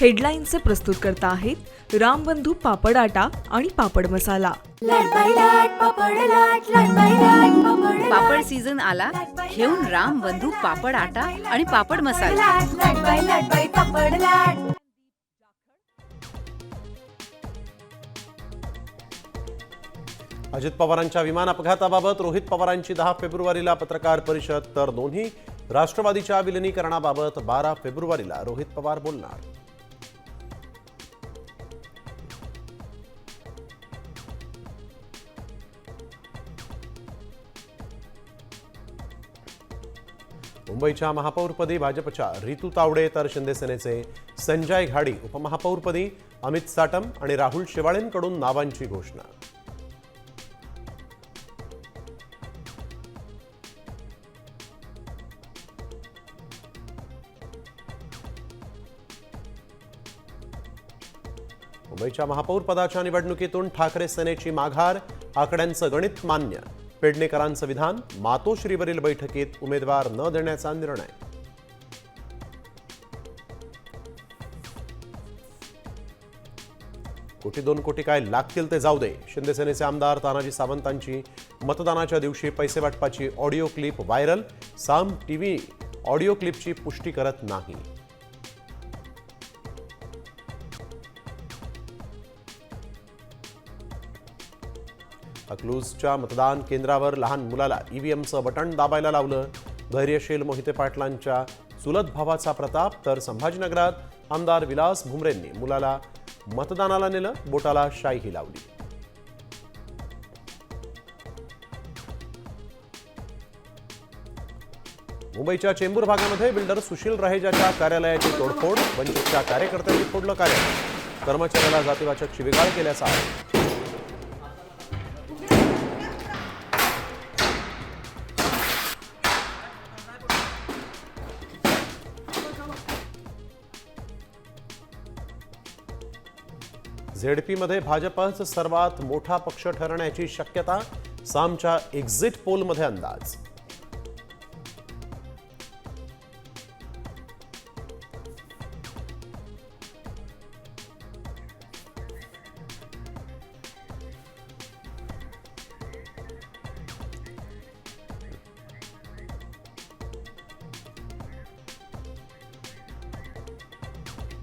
हेडलाईनचे प्रस्तुतकर्ता आहेत रामबंधू पापड आटा आणि पापड मसाला। पापड सीझन आला, घेऊन रामबंधू पापड आटा आणि पापड मसाला। अजित पवारांच्या विमान अपघाताबाबत रोहित पवारांची 10 फेब्रुवारीला पत्रकार परिषद, तर दोन्ही राष्ट्रवादीच्या विलिनीकरणाबाबत 12 फेब्रुवारीला रोहित पवार बोलणार। मुंबईच्या महापौरपदी भाजपच्या रितू तावडे, तर शिंदे सेनेचे संजय घाडी, उपमहापौरपदी अमित साटम आणि राहुल शेवाळेंकडून नावांची घोषणा। मुंबईच्या महापौरपदाच्या निवडणुकीतून ठाकरे सेनेची माघार, आकड्यांचं गणित मान्य, पेडणेकरांचं विधान, मातोश्रीवरील बैठकीत उमेदवार न देण्याचा निर्णय। कोटी 2 कोटी काय लागतील ते जाऊ दे, शिंदे सेनेचे आमदार तानाजी सावंतांची मतदानाच्या दिवशी पैसे वाटपाची ऑडिओ क्लिप व्हायरल, साम टीव्ही ऑडिओ क्लिपची पुष्टी करत नाही। अकलूजच्या मतदान केंद्रावर लहान मुलाला ईव्हीएमचं बटन दाबायला लावलं, धैर्यशील मोहिते पाटलांच्या चुलत भावाचा प्रताप, तर संभाजीनगरात आमदार विलास भुमरेंनी मुलाला मतदानाला नेलं, बोटाला शाईही लावली। मुंबईच्या चेंबूर भागामध्ये बिल्डर सुशील रहेजाच्या कार्यालयाची तोडफोड, वंचितच्या कार्यकर्त्यांनी फोडलं कार्यालय, कर्मचाऱ्याला जातीवाचक शिवीगाळ केल्याचा आरोप। झेडपीमध्ये भाजपच सर्वात मोठा पक्ष ठरण्याची शक्यता, सामच्या एक्झिट पोलमध्ये अंदाज।